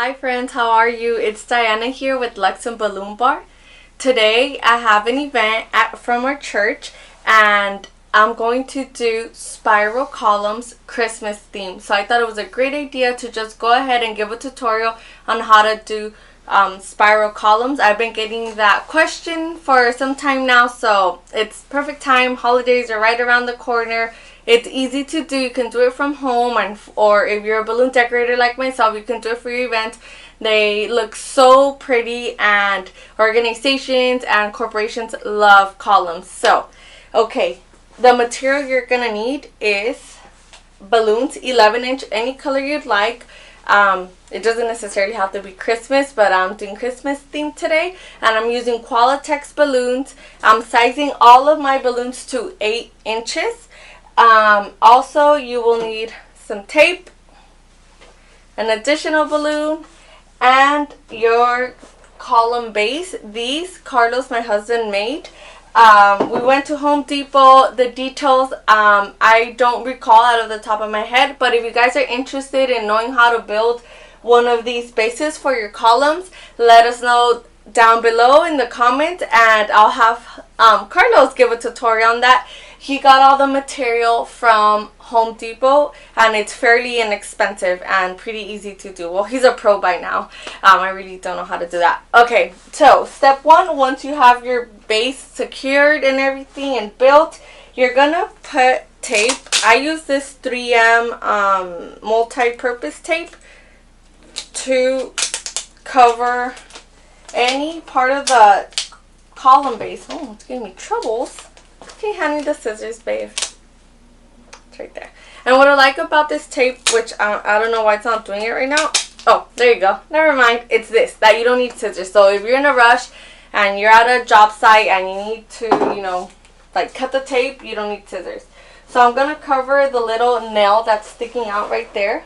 Hi friends, how are you? It's Diana here with Luxem Balloon Bar. Today I have an event from our church and I'm going to do spiral columns Christmas theme. So I thought it was a great idea to just go ahead and give a tutorial on how to do spiral columns. I've been getting that question for some time now, so it's perfect time. Holidays are right around the corner. It's easy to do. You can do it from home, or if you're a balloon decorator like myself, you can do it for your event. They look so pretty, and organizations and corporations love columns. So, okay, the material you're gonna need is balloons, 11-inch, any color you'd like. It doesn't necessarily have to be Christmas, but I'm doing Christmas theme today, and I'm using Qualatex balloons. I'm sizing all of my balloons to 8 inches. Also, you will need some tape, an additional balloon, and your column base. These Carlos, my husband, made. We went to Home Depot. The details I don't recall out of the top of my head, but if you guys are interested in knowing how to build one of these bases for your columns, let us know down below in the comments, and I'll have Carlos give a tutorial on that. He got all the material from Home Depot, and it's fairly inexpensive and pretty easy to do. Well, he's a pro by now. I really don't know how to do that. Okay, so step one, once you have your base secured and everything and built, you're gonna put tape. I use this 3M multi-purpose tape to cover any part of the column base. Oh, it's giving me troubles. Okay, hand me the scissors, babe. It's right there. And what I like about this tape, which I don't know why it's not doing it right now. Oh, there you go. Never mind. It's this, that you don't need scissors. So if you're in a rush and you're at a job site and you need to, like cut the tape, you don't need scissors. So I'm going to cover the little nail that's sticking out right there.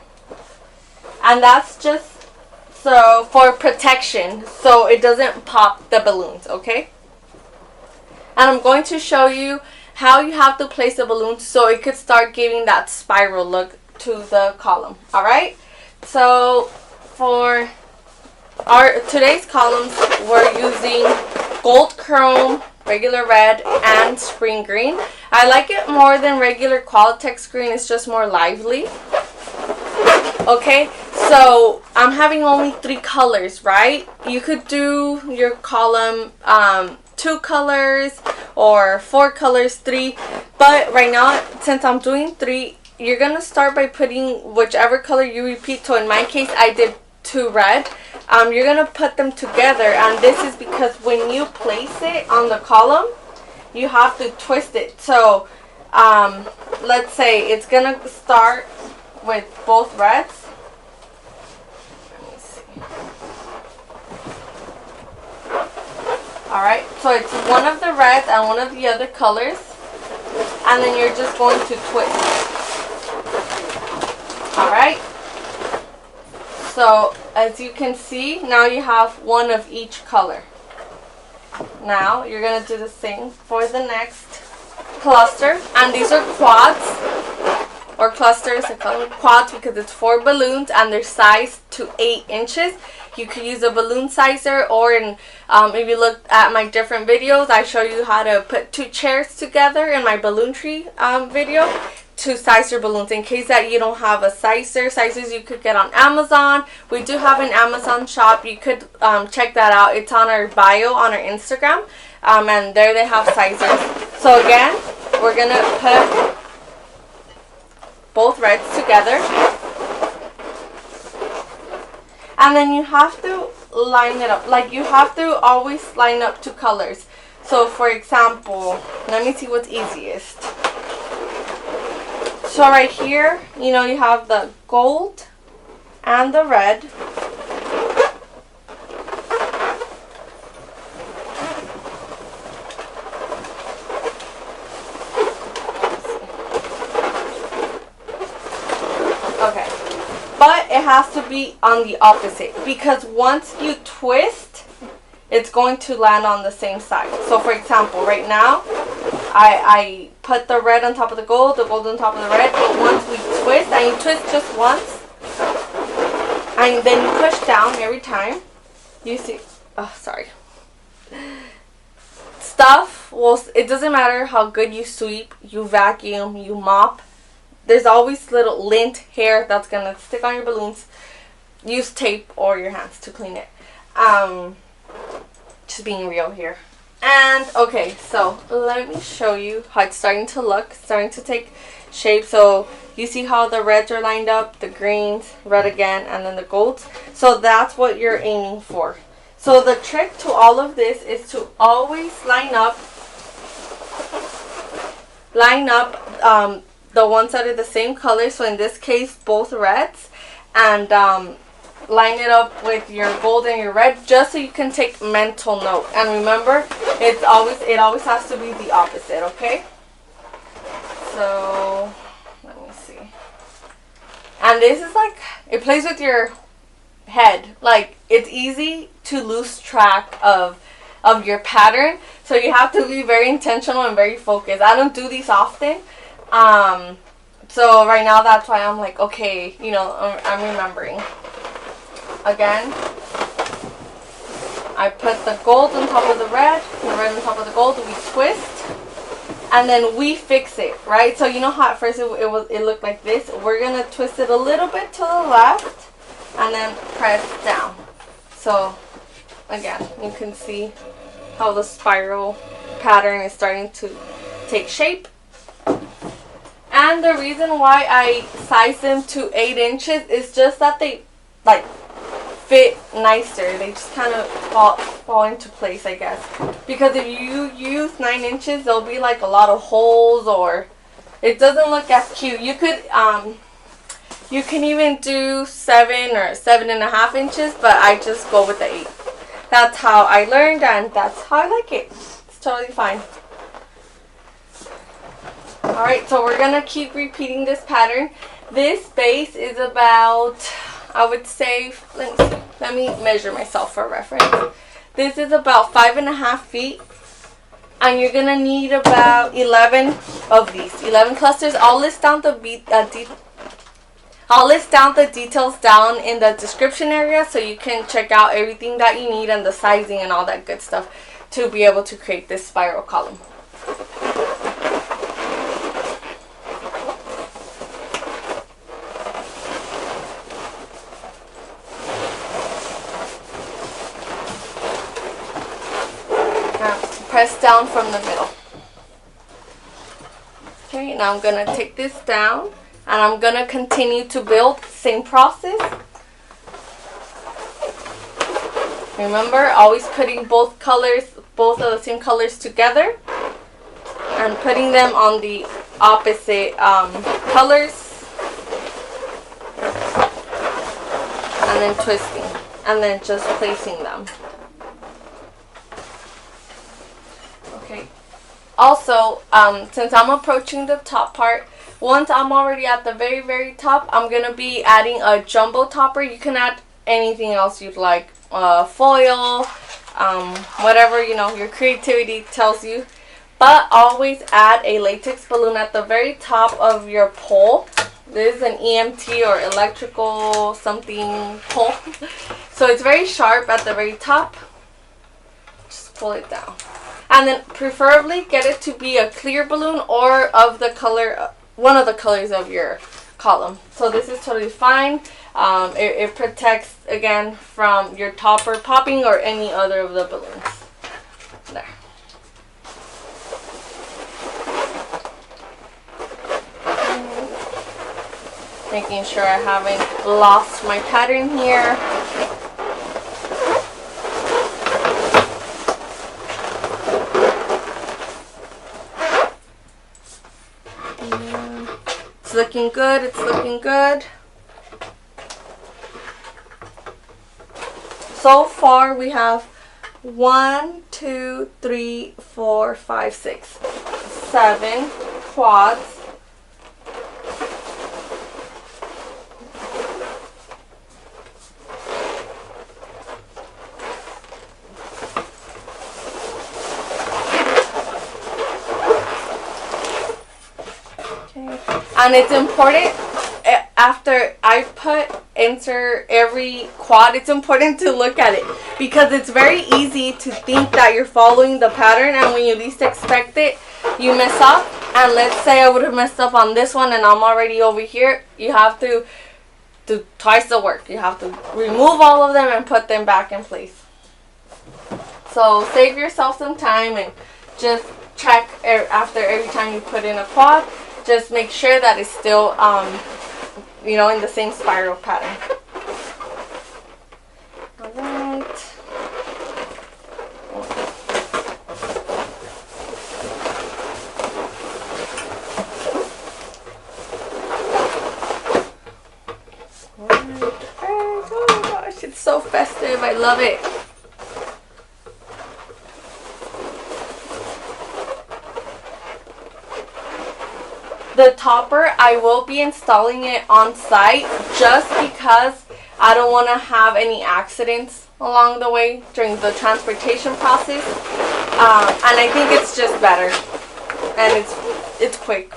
And that's just so for protection, so it doesn't pop the balloons, okay? And I'm going to show you how you have to place the balloons so it could start giving that spiral look to the column. Alright? So for our today's columns, we're using gold chrome, regular red, and spring green. I like it more than regular Qualatex green. It's just more lively. Okay, so I'm having only 3 colors, right? You could do your column 2 colors or 4 colors, 3, but right now, since I'm doing 3, you're gonna start by putting whichever color you repeat. So in my case, I did 2 red. You're gonna put them together, and this is because when you place it on the column, you have to twist it. So let's say it's gonna start with both reds. Let me see. Alright, so it's one of the reds and one of the other colors, and then you're just going to twist. Alright, so as you can see, now you have one of each color. Now you're going to do the same for the next cluster, and these are quads or clusters. I call them quads because it's 4 balloons and they're sized to 8 inches. You could use a balloon sizer, or if you look at my different videos, I show you how to put 2 chairs together in my balloon tree video to size your balloons. In case that you don't have a sizer, sizes you could get on Amazon. We do have an Amazon shop. You could check that out. It's on our bio on our Instagram, and there they have sizers. So again, we're gonna put both reds together. And then you have to line it up. Like, you have to always line up 2 colors. So for example, let me see what's easiest. So right here, you have the gold and the red. Okay. But it has to be on the opposite, because once you twist, it's going to land on the same side. So for example, right now, I put the red on top of the gold on top of the red, but once we twist, and you twist just once, And then you push down every time. You see, oh, sorry. Stuff, well, it doesn't matter how good you sweep, you vacuum, you mop. There's always little lint hair that's going to stick on your balloons. Use tape or your hands to clean it. Just being real here. And, okay, so let me show you how it's starting to look. It's starting to take shape. So you see how the reds are lined up, the greens, red again, and then the golds. So that's what you're aiming for. So the trick to all of this is to always line up the ones that are the same color. So in this case, both reds, and line it up with your gold and your red, just so you can take mental note. And remember, it always has to be the opposite, okay? So let me see. And this is like, it plays with your head. Like, it's easy to lose track of your pattern, so you have to be very intentional and very focused. I don't do these often, so right now that's why I'm like, okay, you know, I'm remembering. Again, I put the gold on top of the red on top of the gold, we twist, and then we fix it, right? So you know how at first it looked like this? We're gonna twist it a little bit to the left and then press down. So again, you can see how the spiral pattern is starting to take shape. And the reason why I size them to 8 inches is just that they like fit nicer. They just kind of fall into place, I guess. Because if you use 9 inches, there'll be like a lot of holes, or it doesn't look as cute. You could you can even do 7 or 7.5 inches, but I just go with the 8. That's how I learned, and that's how I like it. It's totally fine. Alright, so we're going to keep repeating this pattern. This base is about, I would say, let me measure myself for reference. This is about 5.5 feet. And you're going to need about 11 of these. 11 clusters. I'll list down the details down in the description area, so you can check out everything that you need and the sizing and all that good stuff to be able to create this spiral column. Press down from the middle. Okay, now I'm going to take this down and I'm going to continue to build. Same process. Remember, always putting both of the same colors together and putting them on the opposite colors, and then twisting and then just placing them. Also, since I'm approaching the top part, once I'm already at the very, very top, I'm going to be adding a jumbo topper. You can add anything else you'd like, foil, whatever, you know, your creativity tells you. But always add a latex balloon at the very top of your pole. This is an EMT or electrical something pole. So it's very sharp at the very top. Just pull it down. And then preferably get it to be a clear balloon or of the color, one of the colors of your column. So this is totally fine. It protects, again, from your topper popping or any other of the balloons. There. Making sure I haven't lost my pattern here. It's looking good. It's looking good. So far we have 1, 2, 3, 4, 5, 6, 7 quads. And it's important, after I insert every quad, it's important to look at it because it's very easy to think that you're following the pattern, and when you least expect it, you mess up. And let's say I would have messed up on this one and I'm already over here. You have to do twice the work. You have to remove all of them and put them back in place. So save yourself some time and just check after every time you put in a quad. Just make sure that it's still, in the same spiral pattern. Alright. Oh my gosh, it's so festive. I love it. The topper, I will be installing it on site just because I don't want to have any accidents along the way during the transportation process. And I think it's just better. And it's quick.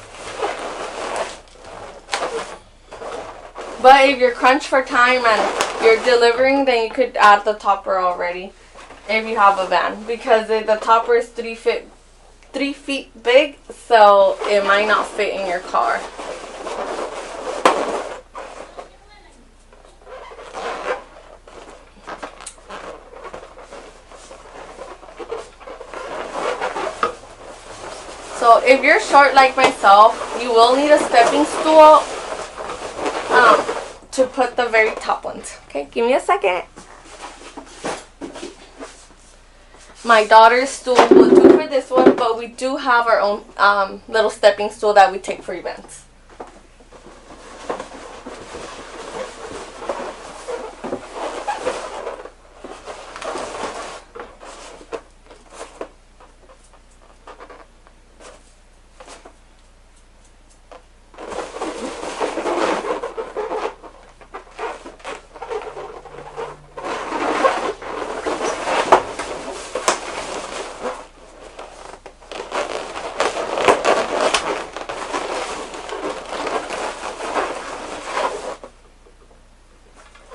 But if you're crunched for time and you're delivering, then you could add the topper already if you have a van. Because the topper is 3 feet big, so it might not fit in your car. So if you're short like myself, you will need a stepping stool to put the very top ones. Okay, give me a second. My daughter's stool will do for this one, but we do have our own little stepping stool that we take for events.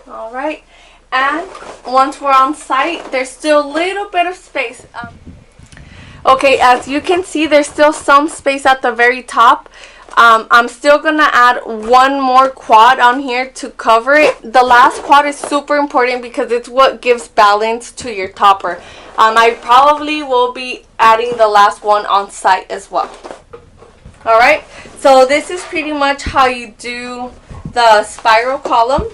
Alright, and once we're on site, there's still a little bit of space. Okay, as you can see, there's still some space at the very top. I'm still going to add one more quad on here to cover it. The last quad is super important because it's what gives balance to your topper. I probably will be adding the last one on site as well. Alright, so this is pretty much how you do the spiral column.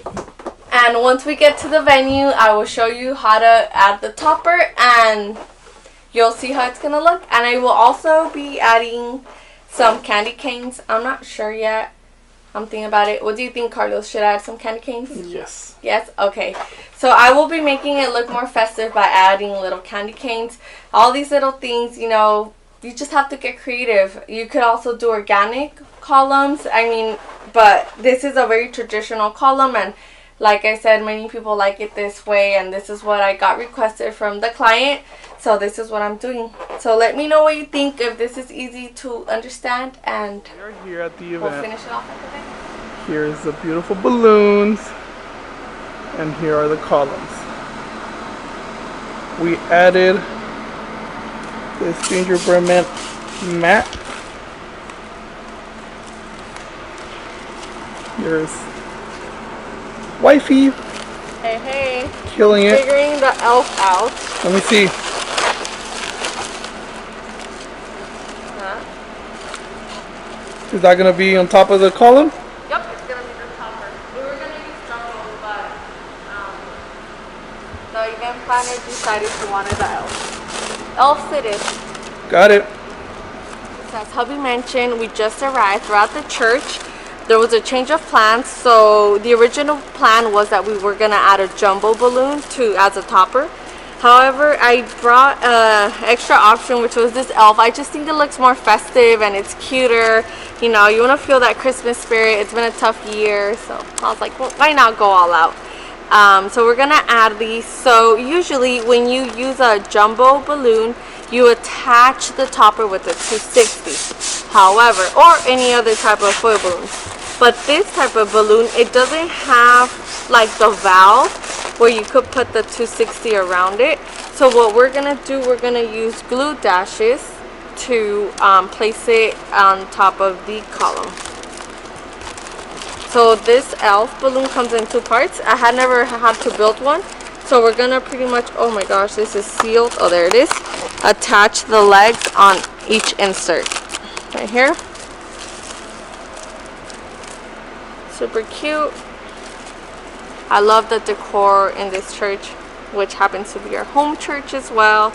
And once we get to the venue, I will show you how to add the topper and you'll see how it's going to look. And I will also be adding some candy canes. I'm not sure yet. I'm thinking about it. What do you think, Carlos? Should I add some candy canes? Yes. Yes? Okay. So I will be making it look more festive by adding little candy canes. All these little things, you just have to get creative. You could also do organic columns. But this is a very traditional column, and like I said, many people like it this way, and this is what I got requested from the client. So this is what I'm doing. So let me know what you think, if this is easy to understand, and we're here at the event. We'll finish it off at the end. Here's the beautiful balloons, and here are the columns. We added this gingerbread mat. Here's wifey. Hey. Killing it. Figuring the elf out. Let me see. Is that going to be on top of the column? Yep, it's going to be the topper. We were going to use jumbo, but the event planner decided she wanted the elf. Elf it is. Got it. So as hubby mentioned, we just arrived. We're at the church. There was a change of plans, so the original plan was that we were going to add a jumbo balloon as a topper. However, I brought an extra option, which was this elf. I just think it looks more festive and it's cuter. You want to feel that Christmas spirit. It's been a tough year, so I was like, well, why not go all out? So we're going to add these. So usually when you use a jumbo balloon, you attach the topper with a 260. However, or any other type of foil balloon. But this type of balloon, it doesn't have like the valve where you could put the 260 around it. So what we're gonna do, we're gonna use glue dashes to place it on top of the column. So this elf balloon comes in 2 parts. I had never had to build one. So we're gonna pretty much, oh my gosh, this is sealed. Oh, there it is. Attach the legs on each insert. Right here. Super cute. I love the decor in this church, which happens to be our home church as well.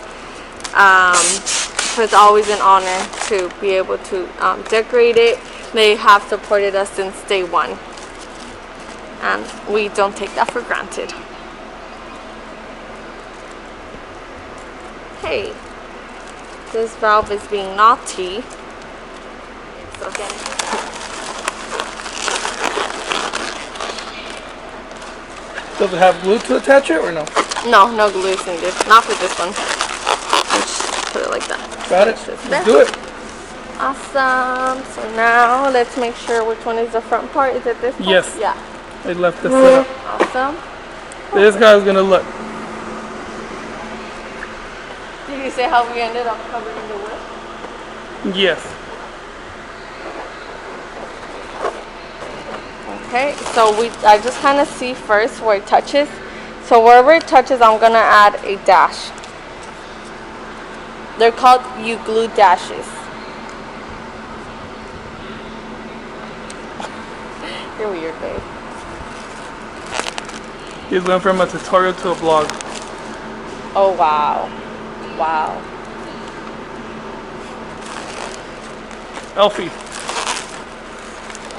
So it's always an honor to be able to decorate it. They have supported us since day one, and we don't take that for granted. Hey, this valve is being naughty. So again, Does it have glue to attach it or no? no glue is needed. Not for this one. Just put it like that. Got it. Let's do it. Awesome. So now let's make sure which one is the front part. Is it this part? Yes. Yeah. I left this set up. Awesome. This guy's gonna look. Did you say how we ended up covering the wood? Yes. Okay, so I just kind of see first where it touches. So wherever it touches, I'm gonna add a dash. They're called U-glue dashes. You're weird, babe. He's going from a tutorial to a vlog. Oh wow, wow. Elfie.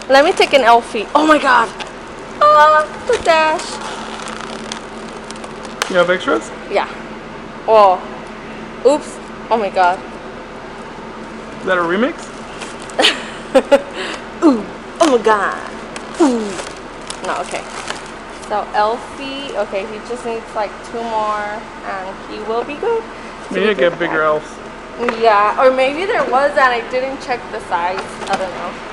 Let me take an Elfie. Oh my god. Ah, the dash. You have extras? Yeah. Oh. Oops. Oh my god. Is that a remix? Ooh. Oh my god. Ooh. No, okay. So Elfie, okay, he just needs like 2 more and he will be good. We need to get bigger elves. Yeah, or maybe there was and I didn't check the size. I don't know.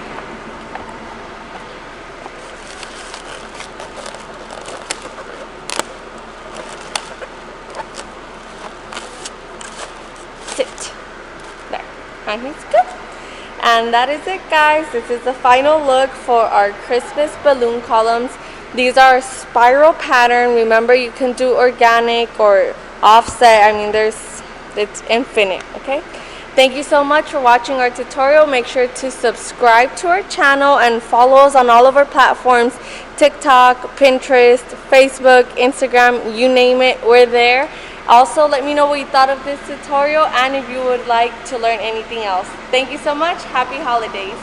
Sit. There. And he's good. And that is it, guys. This is the final look for our Christmas balloon columns. These are spiral pattern. Remember, you can do organic or offset. I mean, it's infinite, okay? Thank you so much for watching our tutorial. Make sure to subscribe to our channel and follow us on all of our platforms. TikTok, Pinterest, Facebook, Instagram, you name it, we're there. Also, let me know what you thought of this tutorial and if you would like to learn anything else. Thank you so much. Happy holidays.